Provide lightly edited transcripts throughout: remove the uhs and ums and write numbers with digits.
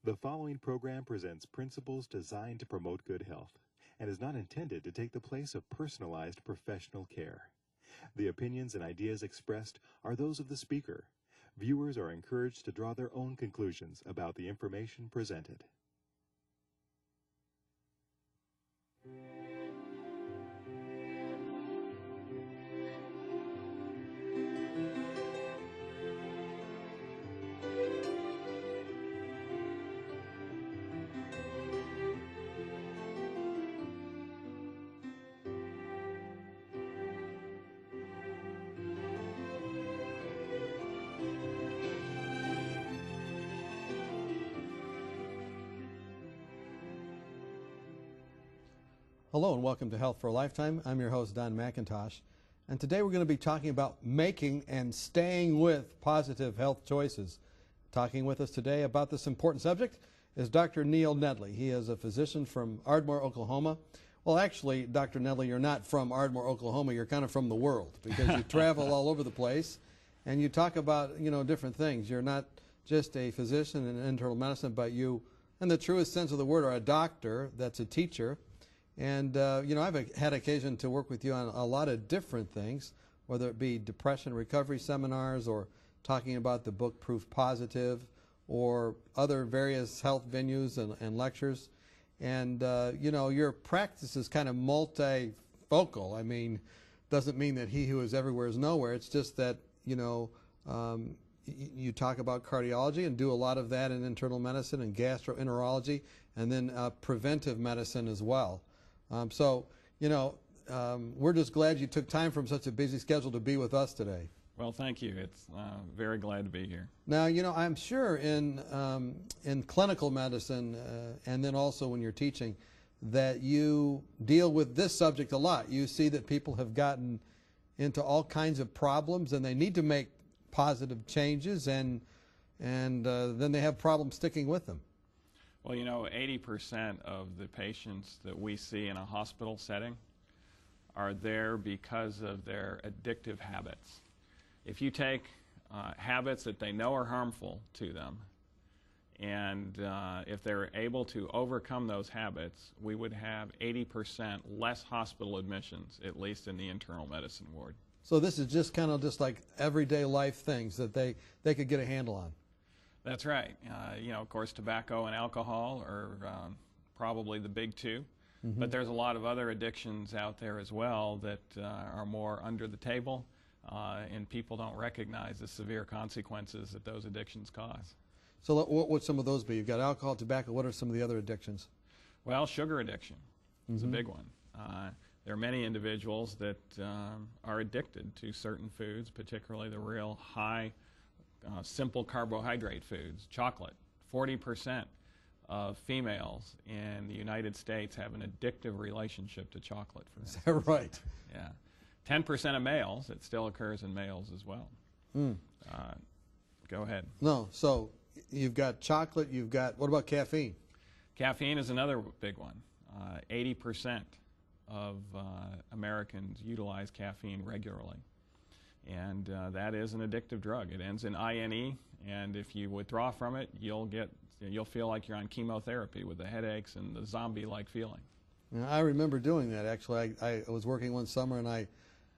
The following program presents principles designed to promote good health and is not intended to take the place of personalized professional care. The opinions and ideas expressed are those of the speaker. Viewers are encouraged to draw their own conclusions about the information presented. Hello and welcome to Health for a Lifetime. I'm your host, Don McIntosh, and today we're going to be talking about making and staying with positive health choices. Talking with us today about this important subject is Dr. Neil Nedley. He is a physician from Ardmore, Oklahoma. Well, actually, Dr. Nedley, you're not from Ardmore, Oklahoma. You're kind of from the world because you travel all over the place and you talk about, different things. You're not just a physician in internal medicine, but you, in the truest sense of the word, are a doctor that's a teacher. And, I've had occasion to work with you on a lot of different things, whether it be depression recovery seminars or talking about the book Proof Positive or other various health venues and lectures. And, your practice is kind of multifocal. I mean, doesn't mean that he who is everywhere is nowhere. It's just that, you talk about cardiology and do a lot of that in internal medicine and gastroenterology and then preventive medicine as well. We're just glad you took time from such a busy schedule to be with us today. Well, thank you. It's very glad to be here. Now, I'm sure in clinical medicine and then also when you're teaching that you deal with this subject a lot. You see that people have gotten into all kinds of problems and they need to make positive changes and then they have problems sticking with them. Well, 80% of the patients that we see in a hospital setting are there because of their addictive habits. If you take habits that they know are harmful to them, and if they're able to overcome those habits, we would have 80% less hospital admissions, at least in the internal medicine ward. So this is just kind of just like everyday life things that they could get a handle on. That's right. Of course, tobacco and alcohol are probably the big two. Mm-hmm. But there's a lot of other addictions out there as well that are more under the table, and people don't recognize the severe consequences that those addictions cause. So what would some of those be? You've got alcohol, tobacco. What are some of the other addictions? Well, sugar addiction is Mm-hmm. a big one. There are many individuals that are addicted to certain foods, particularly the real high simple carbohydrate foods, chocolate. 40% of females in the United States have an addictive relationship to chocolate, for instance. Is that right? Yeah. 10% of males, it still occurs in males as well. Mm. Go ahead. No, so you've got chocolate, what about caffeine? Caffeine is another big one. 80% of Americans utilize caffeine regularly. And that is an addictive drug. It ends in INE, and if you withdraw from it, you'll feel like you're on chemotherapy with the headaches and the zombie-like feeling. I remember doing that, actually. I was working one summer, and I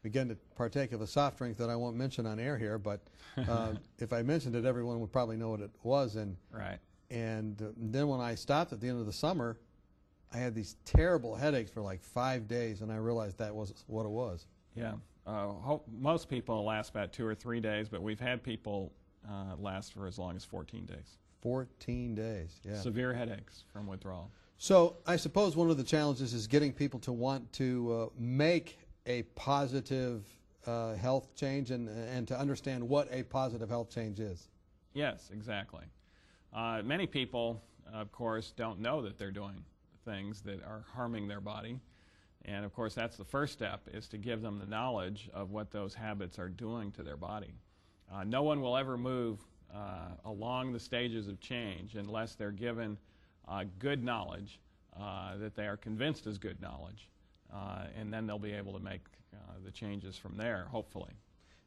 began to partake of a soft drink that I won't mention on air here, but if I mentioned it, everyone would probably know what it was. Right. And then when I stopped at the end of the summer, I had these terrible headaches for like 5 days, and I realized that was what it was. Yeah. Most people last about 2 or 3 days, but we've had people last for as long as 14 days. 14 days, yeah. Severe headaches from withdrawal. So I suppose one of the challenges is getting people to want to make a positive health change and to understand what a positive health change is. Yes, exactly. Many people, of course, don't know that they're doing things that are harming their body. And of course, that's the first step, is to give them the knowledge of what those habits are doing to their body. No one will ever move along the stages of change unless they're given good knowledge that they are convinced is good knowledge. And then they'll be able to make the changes from there, hopefully.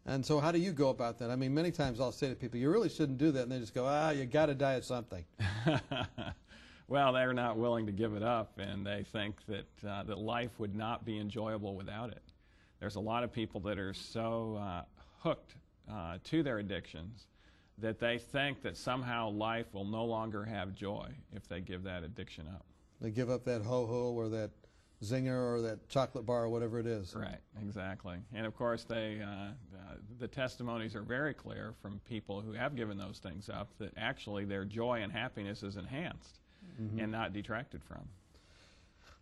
And so how do you go about that? I mean, many times I'll say to people, you really shouldn't do that, and they just go, you got to diet something. Well, they're not willing to give it up, and they think that, that life would not be enjoyable without it. There's a lot of people that are so hooked to their addictions that they think that somehow life will no longer have joy if they give that addiction up. They give up that ho-ho or that zinger or that chocolate bar or whatever it is. Right, exactly. And of course, the testimonies are very clear from people who have given those things up that actually their joy and happiness is enhanced and not detracted from.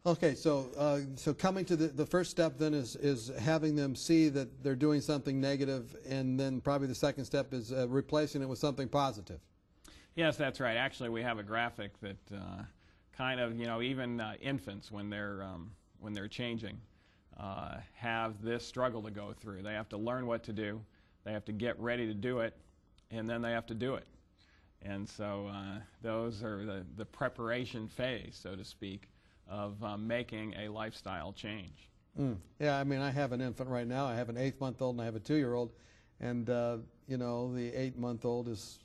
Okay, so so coming to the first step then is having them see that they're doing something negative, and then probably the second step is replacing it with something positive. Yes, that's right. Actually, we have a graphic that kind of, even infants when they're changing have this struggle to go through. They have to learn what to do, they have to get ready to do it, and then they have to do it. And so those are the preparation phase, so to speak, of making a lifestyle change. Yeah, I mean, I have an infant right now. I have an 8-month-old and I have a 2-year-old, and the 8-month-old is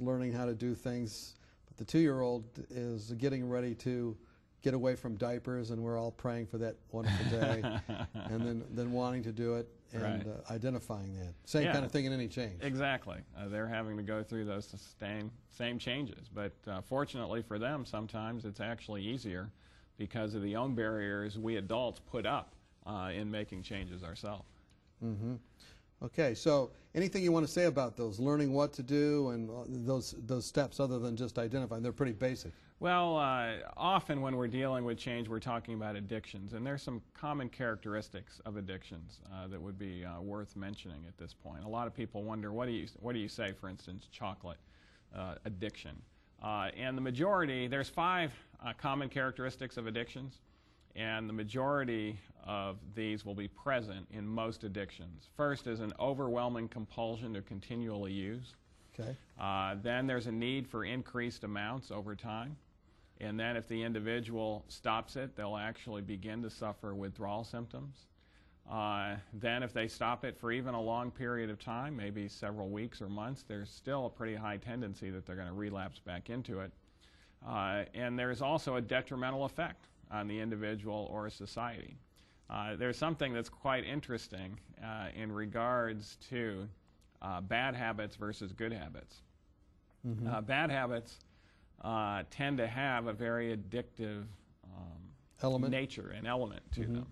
learning how to do things, but the 2-year-old is getting ready to get away from diapers, and we're all praying for that wonderful day, and then wanting to do it and identifying that. Same kind of thing in any change. Exactly. They're having to go through those same changes, but fortunately for them, sometimes it's actually easier because of the own barriers we adults put up in making changes ourselves. Okay, so anything you want to say about those, learning what to do and those steps other than just identifying? They're pretty basic. Well, often when we're dealing with change, we're talking about addictions, and there's some common characteristics of addictions that would be worth mentioning at this point. A lot of people wonder, what do you say, for instance, chocolate addiction? And the majority, there's 5 common characteristics of addictions, and the majority of these will be present in most addictions. First is an overwhelming compulsion to continually use. Okay. Then there's a need for increased amounts over time. And then if the individual stops it, they'll actually begin to suffer withdrawal symptoms. Then if they stop it for even a long period of time, maybe several weeks or months, there's still a pretty high tendency that they're going to relapse back into it. And there's also a detrimental effect on the individual or society. There's something that's quite interesting in regards to bad habits versus good habits. Bad habits tend to have a very addictive nature and element to them.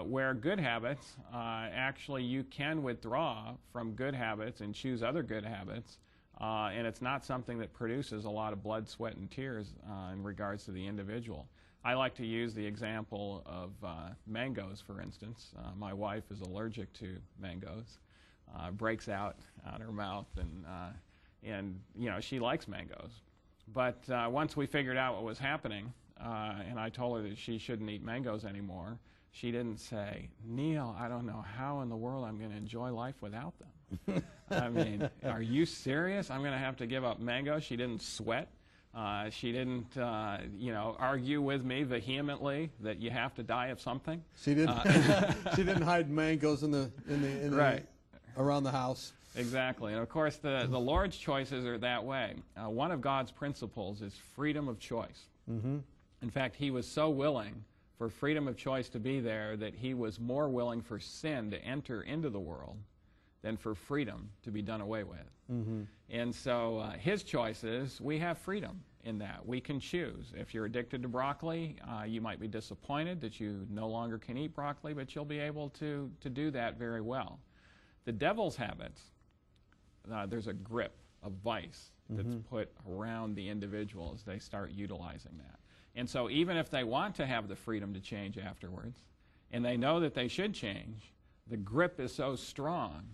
Where good habits, actually you can withdraw from good habits and choose other good habits, and it's not something that produces a lot of blood, sweat, and tears in regards to the individual. I like to use the example of mangoes, for instance. My wife is allergic to mangoes, breaks out on her mouth, and she likes mangoes. But once we figured out what was happening, and I told her that she shouldn't eat mangoes anymore, she didn't say, "Neil, I don't know how in the world I'm going to enjoy life without them." I mean, are you serious? I'm going to have to give up mangoes? She didn't sweat. She didn't, argue with me vehemently that you have to die of something. She didn't. She didn't hide mangoes around the house. Exactly, and of course the Lord's choices are that way. One of God's principles is freedom of choice. In fact, He was so willing for freedom of choice to be there that He was more willing for sin to enter into the world than for freedom to be done away with. And so His choices, we have freedom in that. We can choose. If you're addicted to broccoli, you might be disappointed that you no longer can eat broccoli, but you'll be able to do that very well. The devil's habits, there's a grip, a vice that's put around the individual as they start utilizing that. And so even if they want to have the freedom to change afterwards, and they know that they should change, the grip is so strong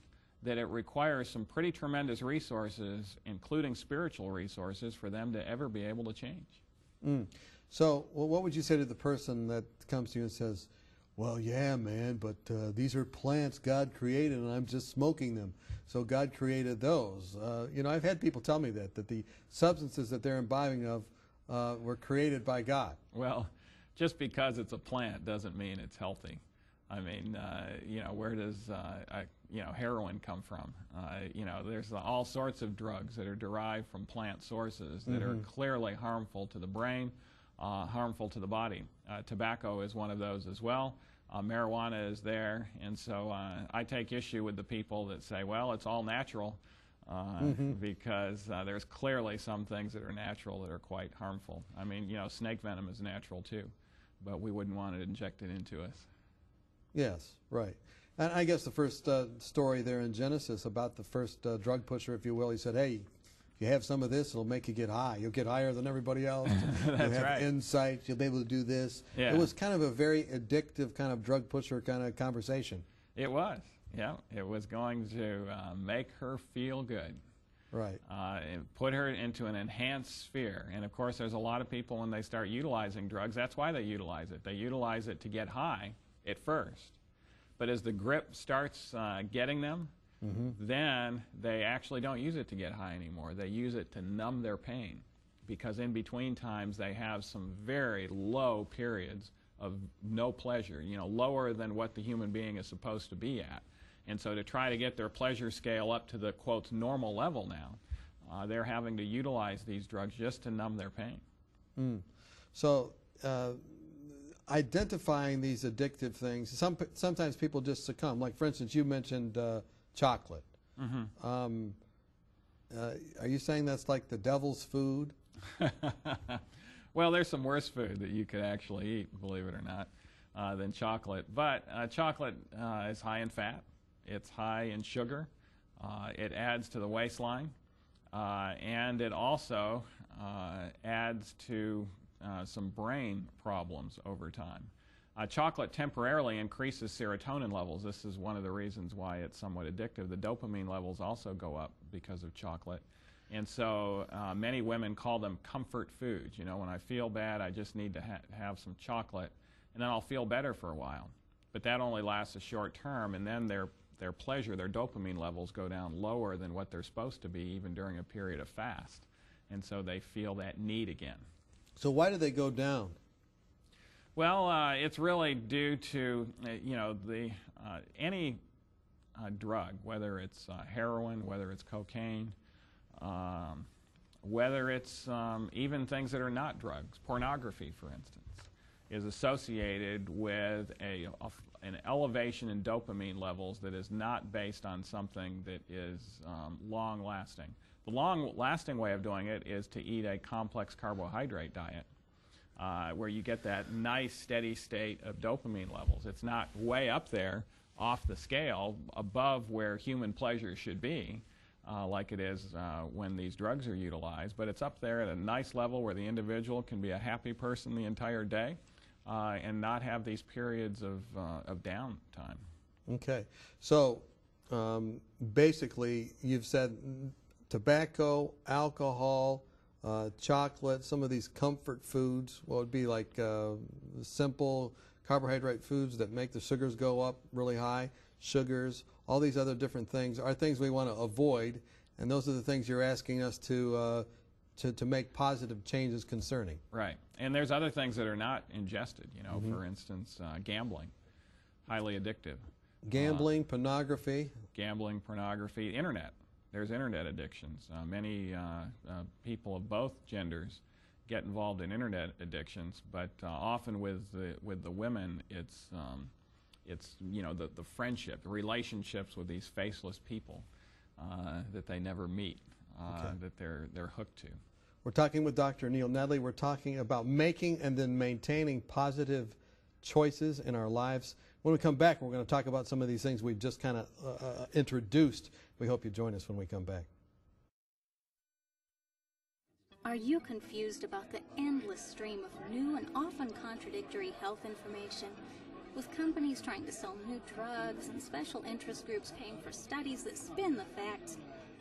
that it requires some pretty tremendous resources, including spiritual resources, for them to ever be able to change. So what would you say to the person that comes to you and says, "Well, yeah, man, but these are plants God created and I'm just smoking them. So God created those." I've had people tell me that the substances that they're imbibing of were created by God. Well, just because it's a plant doesn't mean it's healthy. I mean, where does heroin come from? There's all sorts of drugs that are derived from plant sources that are clearly harmful to the brain, harmful to the body. Tobacco is one of those as well. Marijuana is there, and so I take issue with the people that say, well, it's all natural, because there's clearly some things that are natural that are quite harmful. I mean, snake venom is natural too, but we wouldn't want it injected into us. Yes, right. And I guess the first story there in Genesis about the first drug pusher, if you will, he said, hey, if you have some of this, it'll make you get high. You'll get higher than everybody else. That's You'll have right. insight. You'll be able to do this. Yeah. It was kind of a very addictive kind of drug pusher kind of conversation. It was, yeah. It was going to make her feel good. Right. And put her into an enhanced sphere. And of course, there's a lot of people when they start utilizing drugs, that's why they utilize it. They utilize it to get high at first. But as the grip starts getting them, then they actually don't use it to get high anymore. They use it to numb their pain, because in between times they have some very low periods of no pleasure, lower than what the human being is supposed to be at. And so to try to get their pleasure scale up to the, quote, normal level now, they're having to utilize these drugs just to numb their pain. So identifying these addictive things, sometimes people just succumb. Like, for instance, you mentioned chocolate. Are you saying that's like the devil's food? Well, there's some worse food that you could actually eat, believe it or not, than chocolate. But chocolate is high in fat. It's high in sugar. It adds to the waistline. And it also adds to some brain problems over time. Chocolate temporarily increases serotonin levels. This is one of the reasons why it's somewhat addictive. The dopamine levels also go up because of chocolate. And so many women call them comfort foods. When I feel bad, I just need to have some chocolate, and then I'll feel better for a while. But that only lasts a short term, and then their pleasure, their dopamine levels go down lower than what they're supposed to be, even during a period of fast. And so they feel that need again. So why do they go down? Well, it's really due to, any drug, whether it's heroin, whether it's cocaine, whether it's even things that are not drugs, pornography, for instance, is associated with an elevation in dopamine levels that is not based on something that is long-lasting. The long-lasting way of doing it is to eat a complex carbohydrate diet, where you get that nice steady state of dopamine levels. It's not way up there off the scale above where human pleasure should be, like it is when these drugs are utilized, but it's up there at a nice level where the individual can be a happy person the entire day and not have these periods of downtime. Okay. So basically you've said tobacco, alcohol, chocolate, some of these comfort foods, what would be like simple carbohydrate foods that make the sugars go up really high, sugars, all these other different things are things we want to avoid, and those are the things you're asking us to make positive changes concerning. Right. And there's other things that are not ingested, for instance, gambling, highly addictive. Gambling, pornography. Gambling, pornography, internet. There's internet addictions. Many people of both genders get involved in internet addictions, but often with the women, it's the friendship, the relationships with these faceless people that they never meet, that they're hooked to. We're talking with Dr. Neil Nedley. We're talking about making and then maintaining positive choices in our lives. When we come back, we're going to talk about some of these things we've just kind of introduced. We hope you join us when we come back. Are you confused about the endless stream of new and often contradictory health information? With companies trying to sell new drugs and special interest groups paying for studies that spin the facts,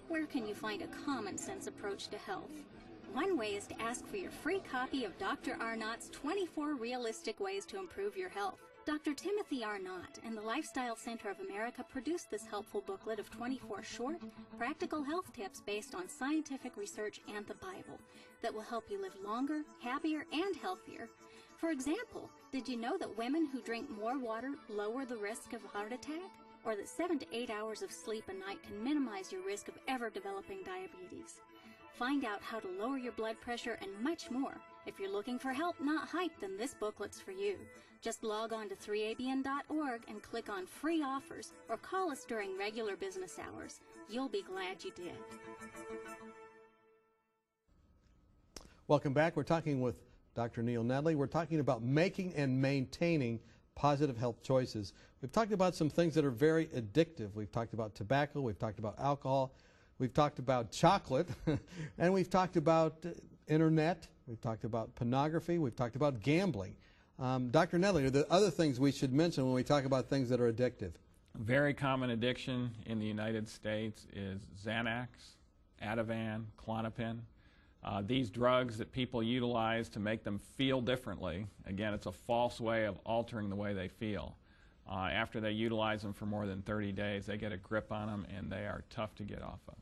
where can you find a common-sense approach to health? One way is to ask for your free copy of Dr. Arnott's 24 Realistic Ways to Improve Your Health. Dr. Timothy Arnott and the Lifestyle Center of America produced this helpful booklet of 24 short, practical health tips based on scientific research and the Bible that will help you live longer, happier, and healthier. For example, did you know that women who drink more water lower the risk of a heart attack? or that 7 to 8 hours of sleep a night can minimize your risk of ever developing diabetes. Find out how to lower your blood pressure and much more. If you're looking for help, not hype, then this booklet's for you. Just log on to 3abn.org and click on free offers or call us during regular business hours. You'll be glad you did. Welcome back. We're talking with Dr. Neil Nedley. We're talking about making and maintaining positive health choices. We've talked about some things that are very addictive. We've talked about tobacco. We've talked about alcohol. We've talked about chocolate. And we've talked about internet. We've talked about pornography. We've talked about gambling. Dr. Nedley, are there other things we should mention when we talk about things that are addictive? Very common addiction in the United States is Xanax, Ativan, Klonopin. These drugs that people utilize to make them feel differently. Again, it's a false way of altering the way they feel. After they utilize them for more than 30 days, they get a grip on them and they are tough to get off of.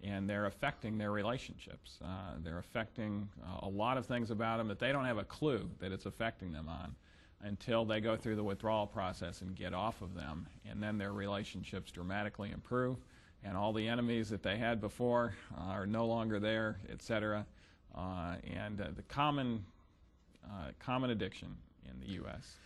And they're affecting their relationships. They're affecting a lot of things about them that they don't have a clue that it's affecting them on until they go through the withdrawal process and get off of them. And then their relationships dramatically improve. And all the enemies that they had before are no longer there, etc. The common addiction in the U.S.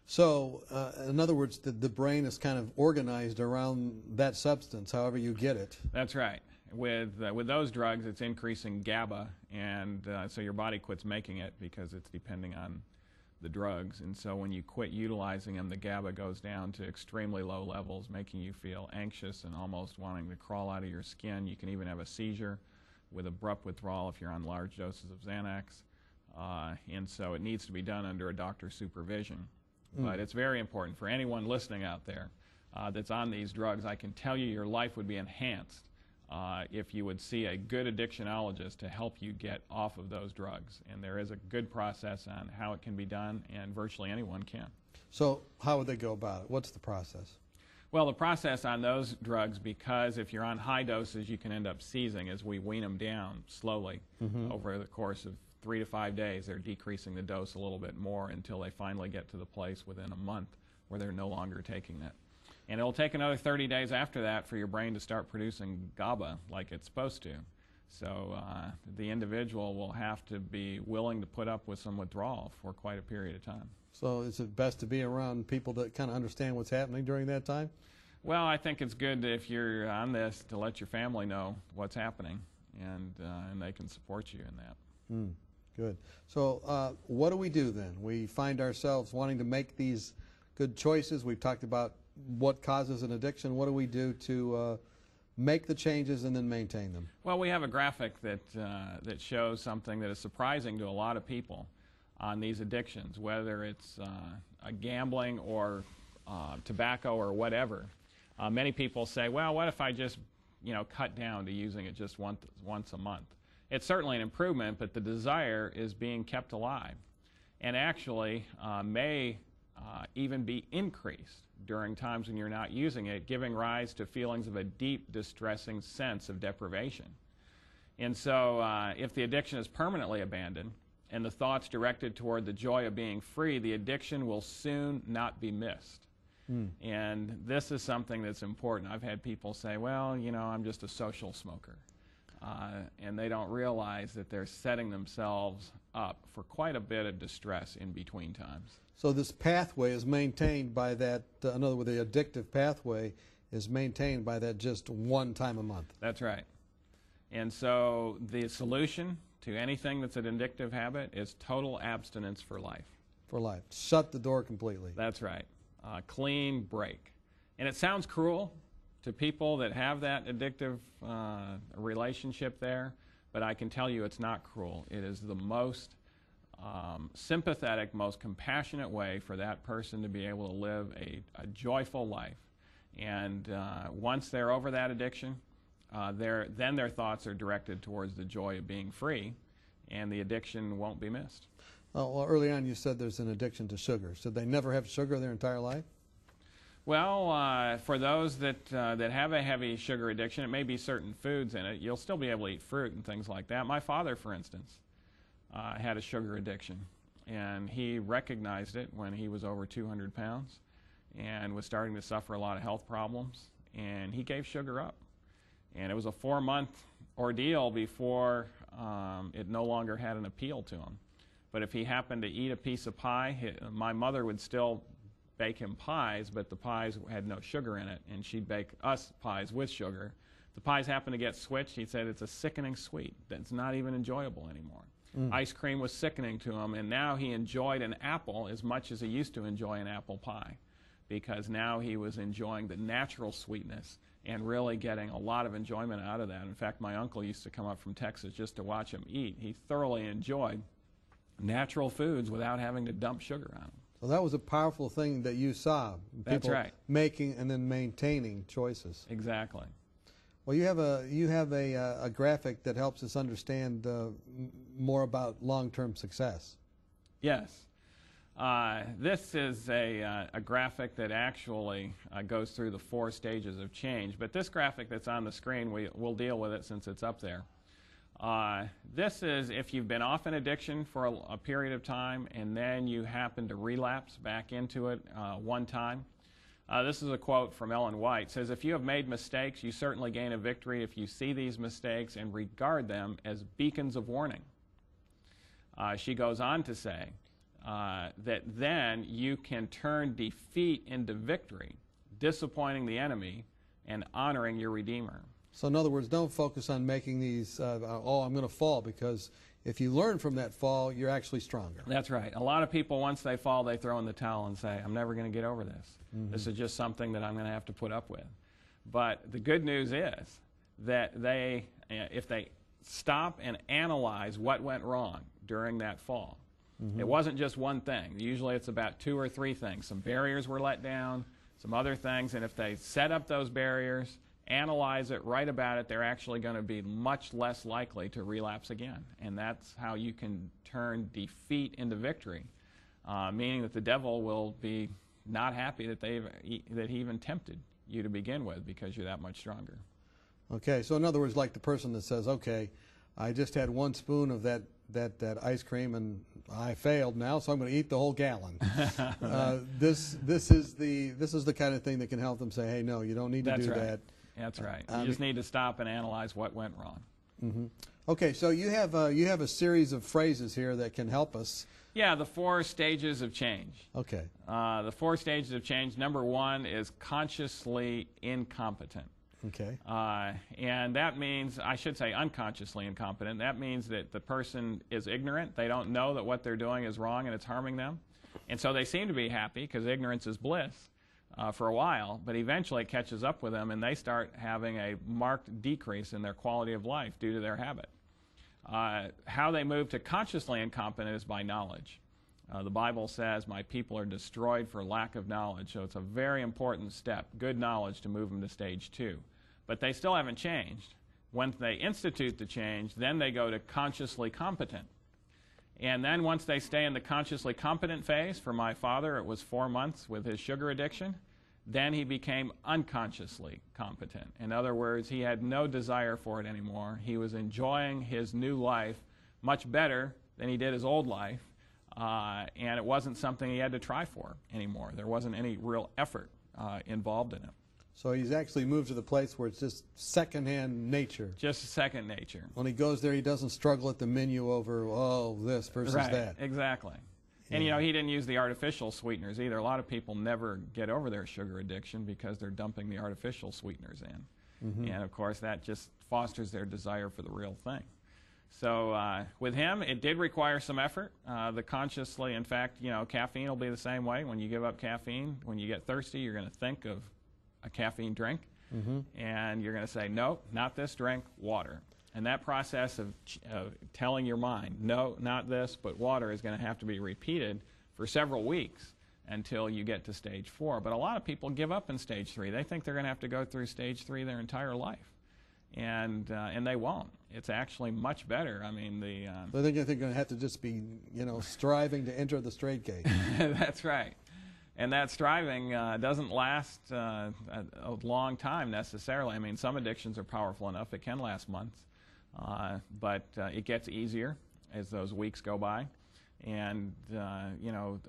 So, in other words, the brain is kind of organized around that substance, however you get it. That's right. With those drugs, it's increasing GABA, and so your body quits making it because it's depending on the drugs. And so when you quit utilizing them, the GABA goes down to extremely low levels, making you feel anxious and almost wanting to crawl out of your skin. You can even have a seizure with abrupt withdrawal if you're on large doses of Xanax. And so it needs to be done under a doctor's supervision. But it's very important for anyone listening out there that's on these drugs. I can tell you your life would be enhanced if you would see a good addictionologist to help you get off of those drugs. And there is a good process on how it can be done, and virtually anyone can. So how would they go about it? What's the process? Well, the process on those drugs, because if you're on high doses, you can end up seizing as we wean them down slowly over the course of 3 to 5 days. They're decreasing the dose a little bit more until they finally get to the place within a month where they're no longer taking it. And it'll take another 30 days after that for your brain to start producing GABA like it's supposed to. So the individual will have to be willing to put up with some withdrawal for quite a period of time. So is it best to be around people that kind of understand what's happening during that time? Well, I think it's good if you're on this to let your family know what's happening, and they can support you in that. Good. So what do we do then? We find ourselves wanting to make these good choices. We've talked about what causes an addiction. What do we do to make the changes and then maintain them? Well, we have a graphic that shows something that is surprising to a lot of people on these addictions, whether it's gambling or tobacco or whatever. Many people say, well, what if I just cut down to using it just once a month? It's certainly an improvement, but the desire is being kept alive, and actually may even be increased during times when you're not using it, giving rise to feelings of a deep, distressing sense of deprivation. And so if the addiction is permanently abandoned and the thoughts directed toward the joy of being free, the addiction will soon not be missed. And this is something that's important. I've had people say, well, I'm just a social smoker. And they don't realize that they're setting themselves up for quite a bit of distress in between times. So this pathway is maintained by that, in other words, the addictive pathway is maintained by that just one time a month. That's right. And so the solution to anything that's an addictive habit is total abstinence for life. For life. Shut the door completely. That's right. Clean break. And it sounds cruel to people that have that addictive relationship there, but I can tell you it's not cruel. It is the most sympathetic, most compassionate way for that person to be able to live a joyful life. And once they're over that addiction, then their thoughts are directed towards the joy of being free, and the addiction won't be missed. Well, early on you said there's an addiction to sugar. Should they never have sugar their entire life? Well, for those that have a heavy sugar addiction, it may be certain foods in it. You'll still be able to eat fruit and things like that. My father, for instance, had a sugar addiction, and he recognized it when he was over 200 pounds. and was starting to suffer a lot of health problems, and he gave sugar up. And it was a 4-month ordeal before it no longer had an appeal to him. But if he happened to eat a piece of pie, my mother would still bake him pies, but the pies had no sugar in it, and she'd bake us pies with sugar. The pies happened to get switched. He said it's a sickening sweet. That's not even enjoyable anymore. Ice cream was sickening to him, and now he enjoyed an apple as much as he used to enjoy an apple pie, because now he was enjoying the natural sweetness and really getting a lot of enjoyment out of that. In fact, my uncle used to come up from Texas just to watch him eat. He thoroughly enjoyed natural foods without having to dump sugar on them. So that was a powerful thing that you saw. That's people right. Making and then maintaining choices. Exactly. Well, you have a graphic that helps us understand more about long-term success. Yes. This is a graphic that actually goes through the 4 stages of change. But this graphic that's on the screen, we'll deal with it since it's up there. This is if you've been off an addiction for a period of time and then you happen to relapse back into it one time. This is a quote from Ellen White. It says, "If you have made mistakes, you certainly gain a victory if you see these mistakes and regard them as beacons of warning." She goes on to say that then you can turn defeat into victory, disappointing the enemy and honoring your Redeemer. So in other words, don't focus on making these, oh, I'm going to fall, because if you learn from that fall, you're actually stronger. That's right. A lot of people, once they fall, they throw in the towel and say, I'm never going to get over this. This is just something that I'm going to have to put up with. But the good news is that if they stop and analyze what went wrong during that fall, it wasn't just one thing. Usually it's about 2 or 3 things. Some barriers were let down, some other things, and if they set up those barriers, analyze it, write about it, they're actually going to be much less likely to relapse again. And that's how you can turn defeat into victory, meaning that the devil will be not happy that he even tempted you to begin with, because you're that much stronger. Okay, so in other words, like the person that says, okay, I just had 1 spoon of that ice cream and I failed now, so I'm going to eat the whole gallon. This is the kind of thing that can help them say, hey, no, you don't need to do that. That's right. You just need to stop and analyze what went wrong. Okay, so you have a series of phrases here that can help us. Yeah, the 4 stages of change. Okay. The 4 stages of change. Number 1 is consciously incompetent. Okay. And that means, I should say unconsciously incompetent. That means that the person is ignorant. They don't know that what they're doing is wrong and it's harming them. And so they seem to be happy because ignorance is bliss for a while, but eventually it catches up with them and they start having a marked decrease in their quality of life due to their habit. How they move to consciously incompetent is by knowledge. The Bible says, my people are destroyed for lack of knowledge. So it's a very important step, good knowledge, to move them to stage 2. But they still haven't changed. When they institute the change, then they go to consciously competent. And then once they stay in the consciously competent phase, for my father it was 4 months with his sugar addiction, then he became unconsciously competent. In other words, he had no desire for it anymore. He was enjoying his new life much better than he did his old life. And it wasn't something he had to try for anymore. There wasn't any real effort involved in it. So he's actually moved to the place where it's just secondhand nature. Just second nature. When he goes there, he doesn't struggle at the menu over, oh, this versus that. Exactly. Yeah. And, you know, he didn't use the artificial sweeteners either. A lot of people never get over their sugar addiction because they're dumping the artificial sweeteners in. And, of course, that just fosters their desire for the real thing. So with him, it did require some effort. The consciously, in fact, you know, caffeine will be the same way. When you give up caffeine, when you get thirsty, you're going to think of a caffeine drink, and you're going to say, no, not this drink, water. And that process of telling your mind, no, not this, but water, is going to have to be repeated for several weeks until you get to stage 4. But a lot of people give up in stage 3. They think they're going to have to go through stage 3 their entire life. And they won't. It's actually much better. I mean, I think they're going to have to just be, you know, striving to enter the straight gate. That's right. And that striving doesn't last a long time necessarily. I mean, some addictions are powerful enough. It can last months. But it gets easier as those weeks go by. And, you know,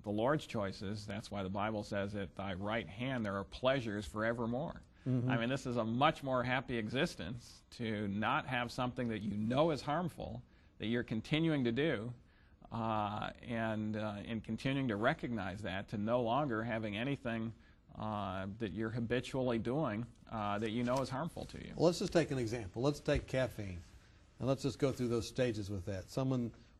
the Lord's choices. That's why the Bible says at thy right hand there are pleasures forevermore. I mean, this is a much more happy existence to not have something that you know is harmful, that you're continuing to do, and continuing to recognize that, to no longer having anything that you're habitually doing that you know is harmful to you. Well, let's just take an example. Let's take caffeine, and let's just go through those stages with that.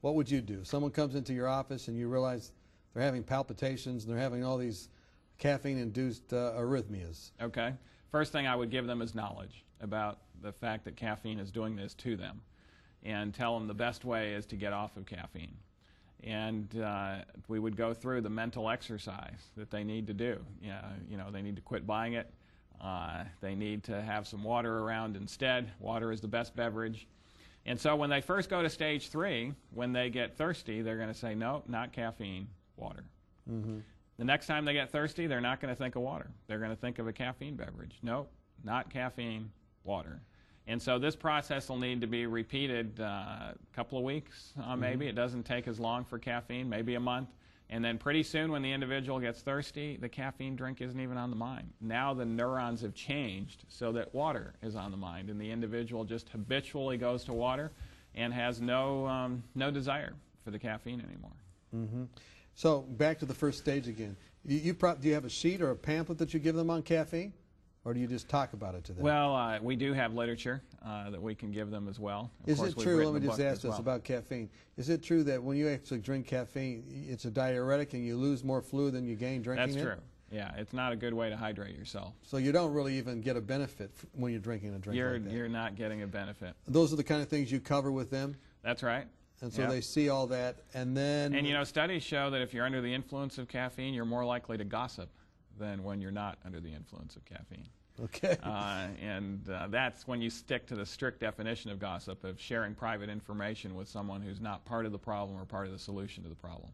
What would you do? Someone comes into your office and you realize they're having palpitations and they're having all these caffeine-induced arrhythmias. Okay. First thing I would give them is knowledge about the fact that caffeine is doing this to them, and tell them the best way is to get off of caffeine. And we would go through the mental exercise that they need to do. You know, they need to quit buying it. They need to have some water around instead. Water is the best beverage. And so when they first go to stage 3, when they get thirsty, they're going to say, no, not caffeine, water. The next time they get thirsty, they're not going to think of water. They're going to think of a caffeine beverage. Nope, not caffeine, water. And so this process will need to be repeated a couple of weeks, maybe. It doesn't take as long for caffeine, maybe a month. And then pretty soon when the individual gets thirsty, the caffeine drink isn't even on the mind. Now the neurons have changed so that water is on the mind, and the individual just habitually goes to water and has no desire for the caffeine anymore. So back to the first stage again. Do you have a sheet or a pamphlet that you give them on caffeine? Or do you just talk about it to them? Well, we do have literature that we can give them as well. Is it true, let me just ask this about caffeine. Is it true that when you actually drink caffeine, it's a diuretic and you lose more fluid than you gain drinking it? That's true. Yeah, it's not a good way to hydrate yourself. So you don't really even get a benefit when you're drinking a drink like that. You're not getting a benefit. Those are the kind of things you cover with them? That's right. And so they see all that, and then... And, you know, studies show that if you're under the influence of caffeine, you're more likely to gossip than when you're not under the influence of caffeine. Okay. That's when you stick to the strict definition of gossip, of sharing private information with someone who's not part of the problem or part of the solution to the problem.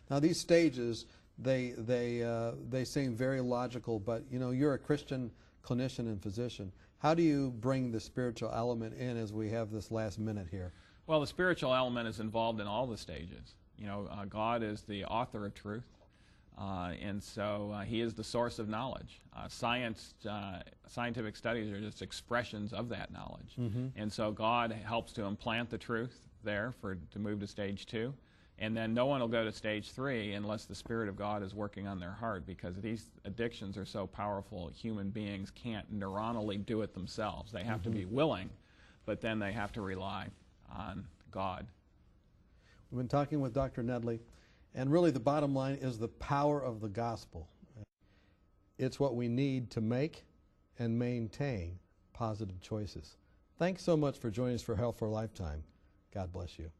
Now, these stages, they seem very logical, but, you know, you're a Christian clinician and physician. How do you bring the spiritual element in as we have this last minute here? Well, the spiritual element is involved in all the stages. You know, God is the author of truth. And so he is the source of knowledge. Scientific studies are just expressions of that knowledge. And so God helps to implant the truth there to move to stage 2. And then no one will go to stage 3 unless the Spirit of God is working on their heart, because these addictions are so powerful, human beings can't neuronally do it themselves. They have to be willing, but then they have to rely on God. We've been talking with Dr. Nedley. And really the bottom line is the power of the gospel. It's what we need to make and maintain positive choices. Thanks so much for joining us for Health for a Lifetime. God bless you.